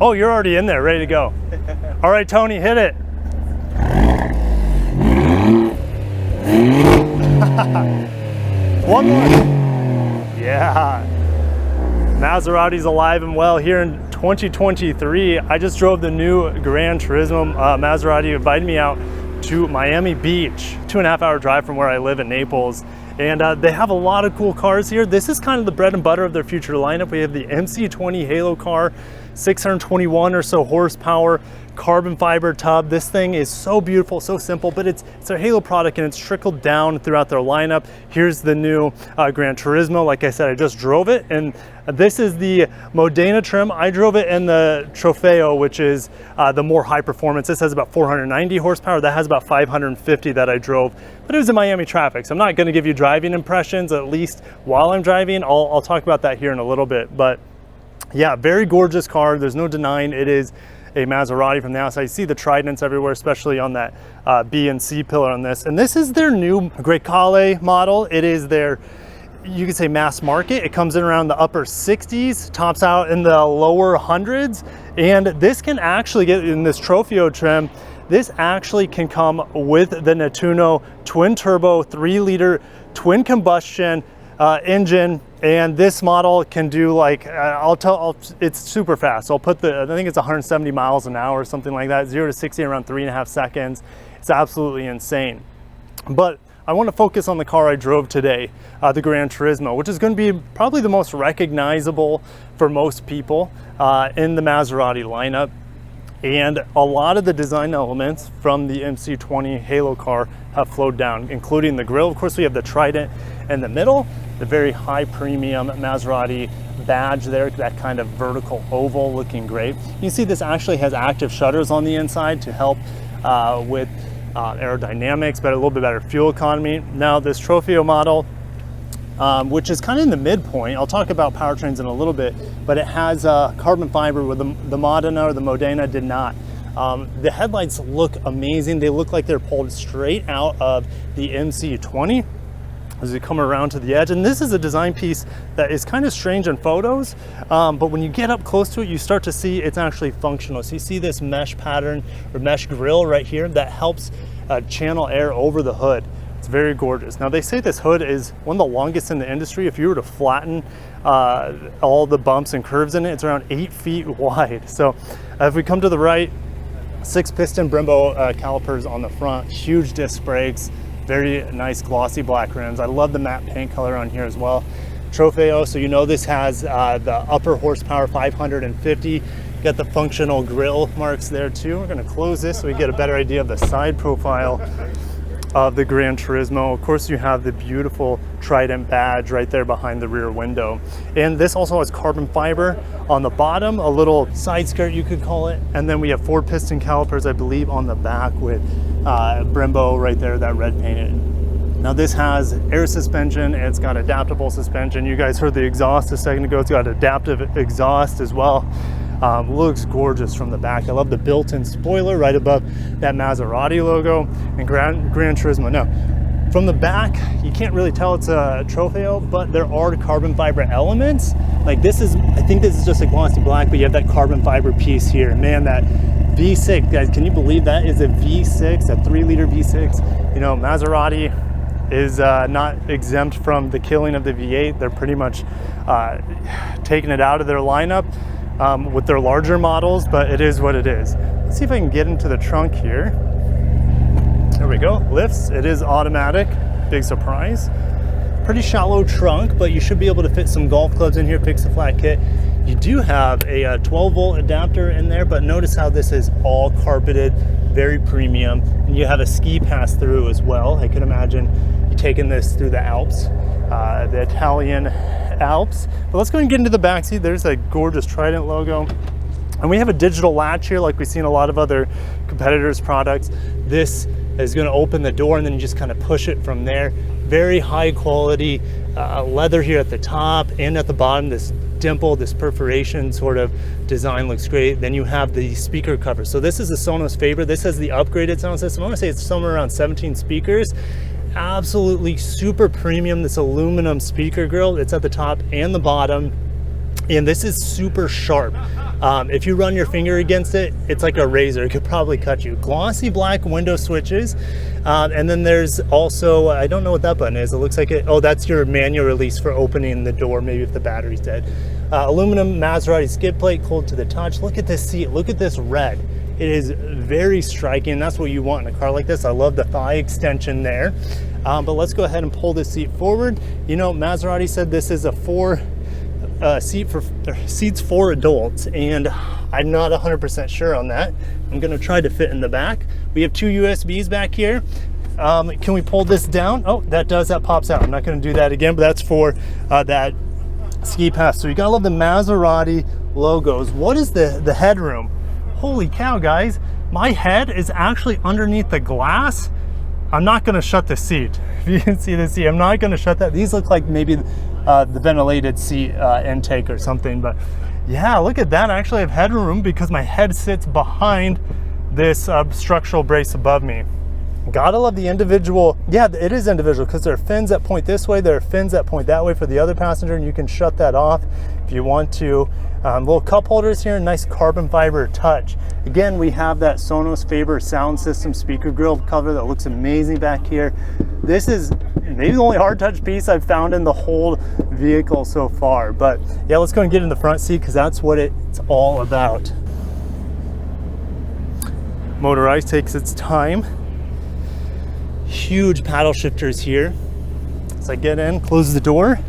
Oh, you're already in there, ready to go. All right, Tony, hit it. One more. Yeah. Maserati's alive and well here in 2023. I just drove the new GranTurismo. Maserati invited me out to Miami Beach, 2.5 hour drive from where I live in Naples. And they have a lot of cool cars here. This is kind of the bread and butter of their future lineup. We have the MC20 Halo car, 621 or so horsepower, carbon fiber tub. This thing is so beautiful, so simple, but it's their Halo product and it's trickled down throughout their lineup. Here's the new GranTurismo. Like I said, I just drove it, and this is the MODENA trim. I drove it in the Trofeo, which is the more high performance. This has about 490 horsepower. That has about 550 that I drove, but it was in Miami traffic. So I'm not gonna give you driving impressions, at least while I'm driving. I'll talk about that here in a little bit, but yeah, very gorgeous car. There's no denying it is a Maserati from the outside. You see the tridents everywhere, especially on that B and C pillar on this. And this is their new Breakneck model. It is their, you could say, mass market. It comes in around the upper 60s, tops out in the lower hundreds. And this can actually get in this Trofeo trim. This actually can come with the Nettuno twin turbo 3-liter twin combustion engine, and this model can do like it's super fast. I'll put I think it's 170 miles an hour or something like that, 0 to 60 in around 3.5 seconds. It's absolutely insane. But I want to focus on the car I drove today, the GranTurismo, which is going to be probably the most recognizable for most people in the Maserati lineup. And a lot of the design elements from the MC20 Halo car have flowed down, including the grille. Of course, we have the trident in the middle, the very high premium Maserati badge there, that kind of vertical oval looking great. You see this actually has active shutters on the inside to help with aerodynamics, but a little bit better fuel economy. Now this Trofeo model, which is kind of in the midpoint. I'll talk about powertrains in a little bit, but it has carbon fiber where the MODENA or the MODENA did not. The headlights look amazing. They look like they're pulled straight out of the MC20 as we come around to the edge. And this is a design piece that is kind of strange in photos, but when you get up close to it, you start to see it's actually functional. So you see this mesh pattern or mesh grille right here that helps channel air over the hood. It's very gorgeous. Now they say this hood is one of the longest in the industry. If you were to flatten all the bumps and curves in it, it's around 8 feet wide. So if we come to the right, 6-piston Brembo calipers on the front, huge disc brakes, very nice glossy black rims. I love the matte paint color on here as well. Trofeo, so you know this has the upper horsepower 550. Got the functional grille marks there too. We're gonna close this so we get a better idea of the side profile of the GranTurismo. Of course, you have the beautiful trident badge right there behind the rear window. And this also has carbon fiber on the bottom, a little side skirt you could call it. And then we have 4-piston calipers, I believe, on the back with Brembo right there, that red painted. Now this has air suspension, it's got adaptable suspension. You guys heard the exhaust a second ago. It's got adaptive exhaust as well. Looks gorgeous from the back. I love the built-in spoiler right above that Maserati logo and GranTurismo. Now, from the back, you can't really tell it's a Trofeo, but there are carbon fiber elements. Like this is, I think this is just a glossy black, but you have that carbon fiber piece here. Man, that V6, guys, can you believe that is a V6, a 3-liter V6? You know, Maserati is not exempt from the killing of the V8. They're pretty much taking it out of their lineup with their larger models, but it is what it is. Let's see if I can get into the trunk here. There we go, lifts. It is automatic, big surprise. Pretty shallow trunk, but you should be able to fit some golf clubs in here, fix a flat kit. You do have a 12-volt adapter in there, but notice how this is all carpeted, very premium, and you have a ski pass through as well. I can imagine you taking this through the Alps, the Italian Alps. But let's go and get into the back seat. There's a gorgeous Trident logo. And we have a digital latch here like we've seen a lot of other competitors' products. This is going to open the door and then you just kind of push it from there. Very high quality leather here at the top and at the bottom. This dimple, this perforation sort of design looks great. Then you have the speaker cover. So this is a Sonos favorite. This has the upgraded sound system. I want to say it's somewhere around 17 speakers. Absolutely super premium, this aluminum speaker grill. It's at the top and the bottom. And this is super sharp. If you run your finger against it, it's like a razor. It could probably cut you. Glossy black window switches. And then there's also, I don't know what that button is. It looks like it, oh, that's your manual release for opening the door, maybe if the battery's dead. Aluminum Maserati skid plate, cold to the touch. Look at this seat, look at this red. It is very striking. That's what you want in a car like this. I love the thigh extension there. But let's go ahead and pull this seat forward. You know, Maserati said this is a seats for adults, and I'm not 100% sure on that. I'm gonna try to fit in the back. We have 2 USBs back here. Can we pull this down? Oh, that pops out. I'm not gonna do that again, but that's for that ski pass. So you gotta love the Maserati logos. What is the headroom? Holy cow, guys. My head is actually underneath the glass. I'm not gonna shut the seat. If you can see the seat, I'm not gonna shut that. These look like maybe the ventilated seat intake or something, but yeah, look at that. I actually have headroom because my head sits behind this structural brace above me. Gotta love the individual, yeah, it is individual because there are fins that point this way, there are fins that point that way for the other passenger, and you can shut that off if you want to. Little cup holders here, nice carbon fiber touch. Again, we have that Sonos Faber sound system speaker grill cover that looks amazing back here. This is maybe the only hard touch piece I've found in the whole vehicle so far. But yeah, let's go and get in the front seat because that's what it's all about. Motorized takes its time. Huge paddle shifters here. As I get in, close the door.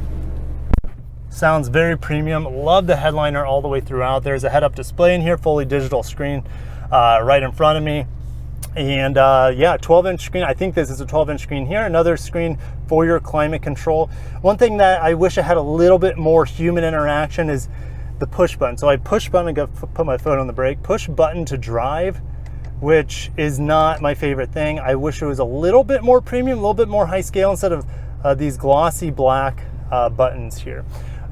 Sounds very premium. Love the headliner all the way throughout. There's a head-up display in here, fully digital screen right in front of me. And yeah, 12-inch screen. I think this is a 12-inch screen here. Another screen for your climate control. One thing that I wish I had a little bit more human interaction is the push button. So I push button and put my foot on the brake. Push button to drive, which is not my favorite thing. I wish it was a little bit more premium, a little bit more high scale instead of these glossy black buttons here.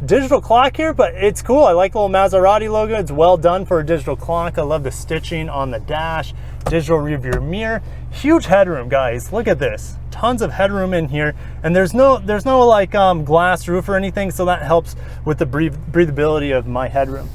Digital clock here, but it's cool. I like the little Maserati logo. It's well done for a digital clock. I love the stitching on the dash, digital rear view mirror. Huge headroom, guys. Look at this. Tons of headroom in here, and there's no like glass roof or anything, so that helps with the breathability of my headroom.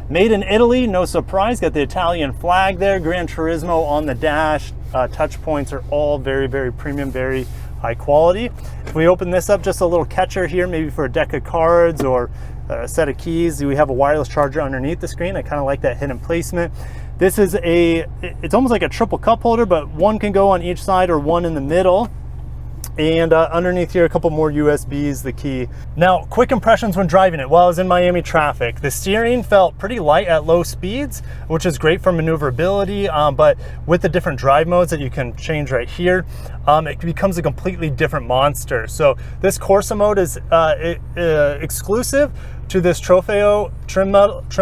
Made in Italy, no surprise. Got the Italian flag there. GranTurismo on the dash. Touch points are all very, very premium, very high quality. If we open this up, just a little catcher here, maybe for a deck of cards or a set of keys. We have a wireless charger underneath the screen. I kind of like that hidden placement. This is it's almost like a triple cup holder, but one can go on each side or one in the middle. And underneath here, a couple more USBs, the key. Now, quick impressions when driving it. While I was in Miami traffic, the steering felt pretty light at low speeds, which is great for maneuverability, but with the different drive modes that you can change right here, it becomes a completely different monster. So this Corsa mode is exclusive to this Trofeo trim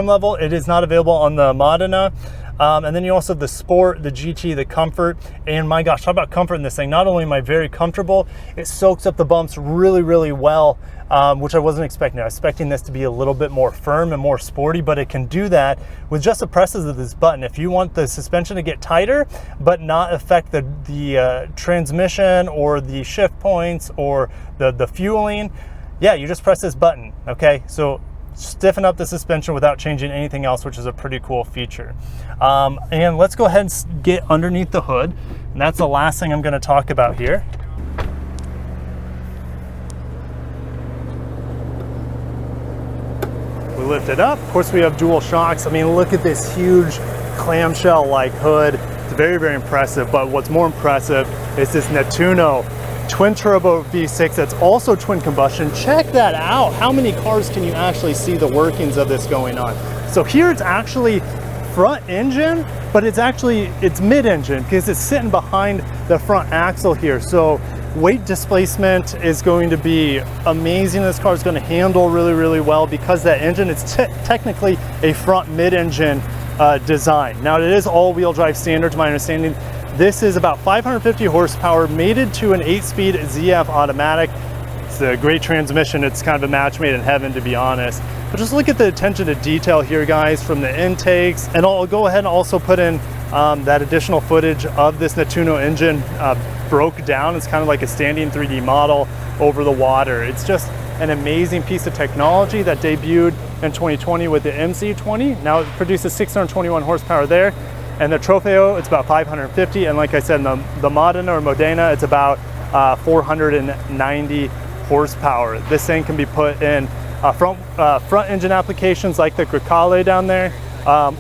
level. It is not available on the Modena. And then you also have the Sport, the GT, the Comfort, and my gosh, talk about comfort in this thing. Not only am I very comfortable, it soaks up the bumps really, really well, which I wasn't expecting. I was expecting this to be a little bit more firm and more sporty, but it can do that with just the presses of this button. If you want the suspension to get tighter, but not affect the transmission or the shift points or the fueling, yeah, you just press this button, okay? So stiffen up the suspension without changing anything else, which is a pretty cool feature. And let's go ahead and get underneath the hood. And that's the last thing I'm going to talk about here. We lift it up. Of course, we have dual shocks. I mean, look at this huge clamshell-like hood. It's very, very impressive. But what's more impressive is this Nettuno twin turbo V6 that's also twin combustion. Check that out. How many cars can you actually see the workings of this going on? So here it's actually front engine, but it's mid-engine because it's sitting behind the front axle here. So weight displacement is going to be amazing. This car is going to handle really, really well because that engine is technically a front mid-engine design. Now it is all-wheel drive standard to my understanding. This is about 550 horsepower, mated to an 8-speed ZF automatic. It's a great transmission. It's kind of a match made in heaven, to be honest. But just look at the attention to detail here, guys, from the intakes. And I'll go ahead and also put in that additional footage of this Nettuno engine broke down. It's kind of like a standing 3D model over the water. It's just an amazing piece of technology that debuted in 2020 with the MC20. Now it produces 621 horsepower there. And the Trofeo, it's about 550. And like I said, in the Modena or Modena, it's about 490 horsepower. This thing can be put in front engine applications like the Grecale down there,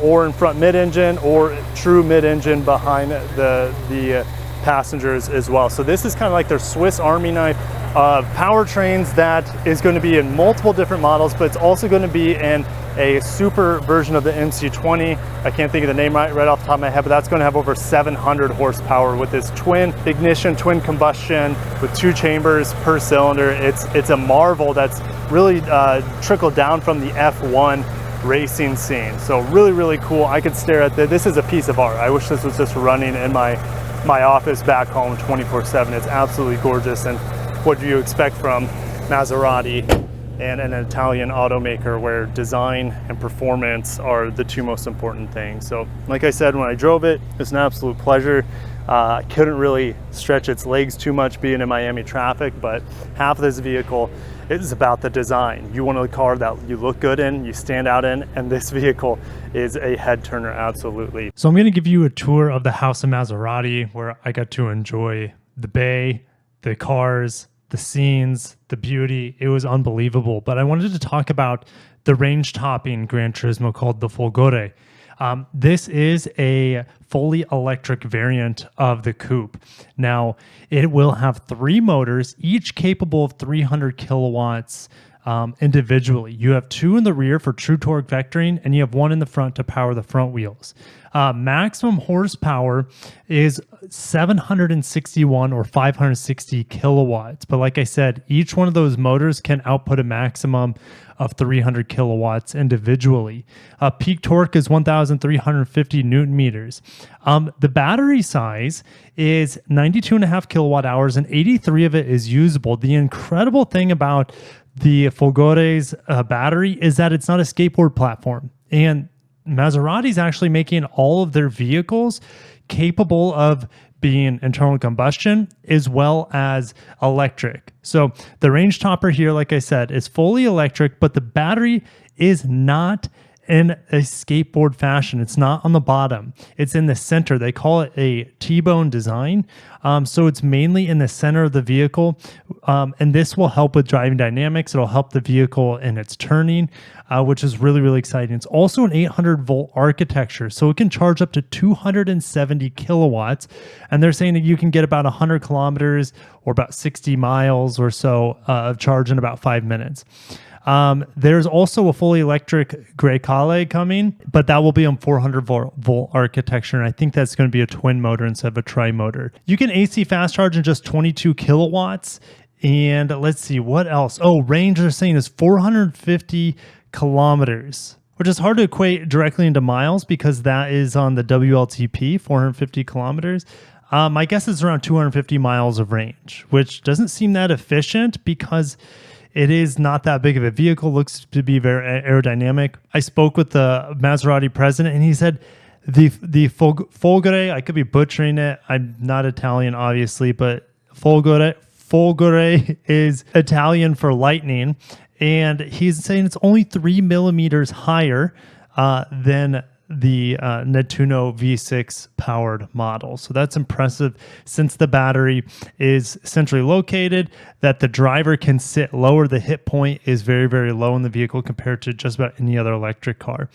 or in front mid-engine, or true mid-engine behind the passengers as well. So this is kind of like their Swiss Army knife of powertrains that is going to be in multiple different models, but it's also going to be in a super version of the MC20. I can't think of the name right off the top of my head, but that's going to have over 700 horsepower with this twin ignition, twin combustion with 2 chambers per cylinder. It's a marvel that's really trickled down from the F1 racing scene. So really, really cool. I could stare at this is a piece of art. I wish this was just running in my office back home 24/7. It's absolutely gorgeous. And what do you expect from Maserati and an Italian automaker, where design and performance are the 2 most important things? So like I said, when I drove it, it's an absolute pleasure. I couldn't really stretch its legs too much being in Miami traffic, but half of this vehicle is about the design. You want a car that you look good in, you stand out in, and this vehicle is a head turner, absolutely. So I'm gonna give you a tour of the House of Maserati, where I got to enjoy the bay, the cars, the scenes, the beauty. It was unbelievable. But I wanted to talk about the range topping GranTurismo called the Folgore. This is a fully electric variant of the Coupe. Now, it will have 3 motors, each capable of 300 kilowatts individually. You have 2 in the rear for true torque vectoring, and you have 1 in the front to power the front wheels. Maximum horsepower is 761 or 560 kilowatts. But like I said, each one of those motors can output a maximum of 300 kilowatts individually. Peak torque is 1,350 Newton meters. The battery size is 92.5 kilowatt hours, and 83 of it is usable. The incredible thing about the Folgore's battery is that it's not a skateboard platform. And Maserati's actually making all of their vehicles capable of being internal combustion as well as electric. So the range topper here, like I said, is fully electric, but the battery is not in a skateboard fashion. It's not on the bottom. It's in the center. They call it a T-bone design. So it's mainly in the center of the vehicle. And this will help with driving dynamics. It'll help the vehicle in its turning, which is really, really exciting. It's also an 800 volt architecture. So it can charge up to 270 kilowatts. And they're saying that you can get about 100 kilometers or about 60 miles or so of charge in about 5 minutes. There's also a fully electric Grecale coming, but that will be on 400 volt architecture. And I think that's going to be a twin motor instead of a tri-motor. You can AC fast charge in just 22 kilowatts. And let's see what else. Oh, range they're saying is 450 kilometers, which is hard to equate directly into miles because that is on the WLTP, 450 kilometers. My guess is around 250 miles of range, which doesn't seem that efficient because it is not that big of a vehicle, looks to be very aerodynamic. I spoke with the Maserati president and he said the Folgore, I could be butchering it. I'm not Italian, obviously, but Folgore is Italian for lightning. And he's saying it's only 3 millimeters higher than the Nettuno V6 powered model. So that's impressive since the battery is centrally located, that the driver can sit lower. The hit point is very, very low in the vehicle compared to just about any other electric car.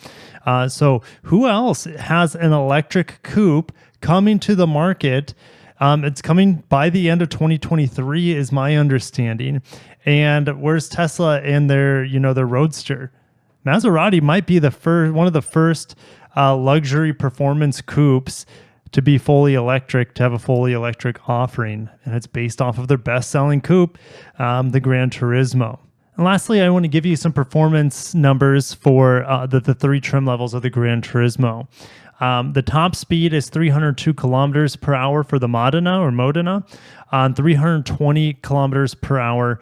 So who else has an electric coupe coming to the market? It's coming by the end of 2023 is my understanding. And where's Tesla and their Roadster? Maserati might be one of the first luxury performance coupes to be fully electric, to have a fully electric offering. And it's based off of their best-selling coupe, the GranTurismo. And lastly, I want to give you some performance numbers for the 3 trim levels of the GranTurismo. The top speed is 302 kilometers per hour for the Modena, and 320 kilometers per hour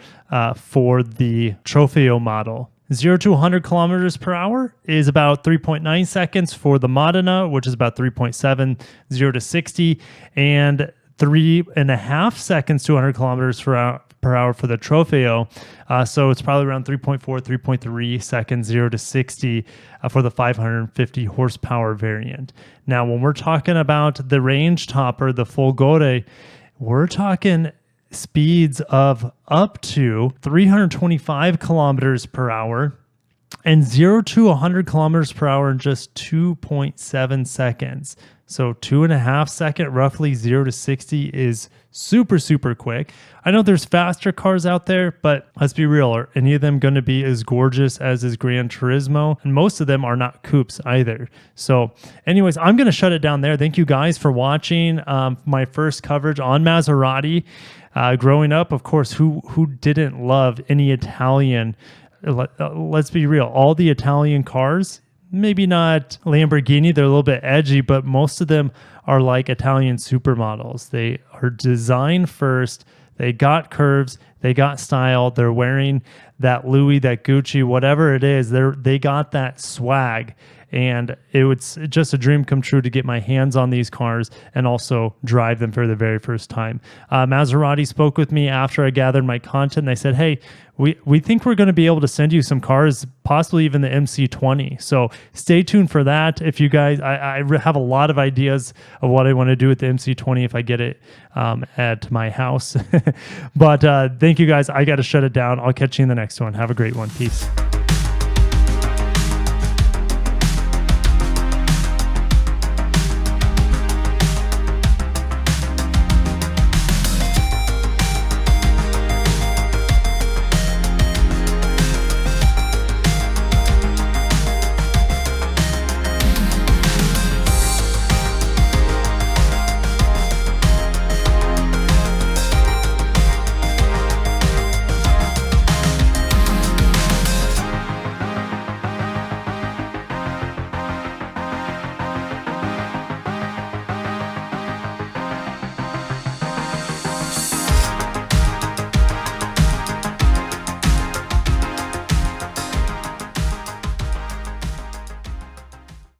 for the Trofeo model. 0 to 100 kilometers per hour is about 3.9 seconds for the Modena, which is about 3.7, 0 to 60, and 3.5 seconds to 100 kilometers per per hour for the Trofeo. So it's probably around 3.4, 3.3 seconds, 0 to 60 for the 550 horsepower variant. Now, when we're talking about the range topper, the Folgore, we're talking speeds of up to 325 kilometers per hour and 0 to 100 kilometers per hour in just 2.7 seconds. So 2.5 seconds, roughly 0 to 60 is super, super quick. I know there's faster cars out there, but let's be real. Are any of them going to be as gorgeous as is GranTurismo? And most of them are not coupes either. So anyways, I'm going to shut it down there. Thank you guys for watching my first coverage on Maserati. Growing up, of course, who didn't love any Italian? Let's be real. All the Italian cars, maybe not Lamborghini, they're a little bit edgy, but most of them are like Italian supermodels. They are designed first. They got curves. They got style. They're wearing that Louis, that Gucci, whatever it is. They got that swag. And it was just a dream come true to get my hands on these cars and also drive them for the very first time. Maserati spoke with me after I gathered my content, and they said, hey, we think we're going to be able to send you some cars, possibly even the MC20. So stay tuned for that. If you guys, I have a lot of ideas of what I want to do with the MC20 if I get it at my house. But thank you guys. I got to shut it down. I'll catch you in the next one. Have a great one. Peace.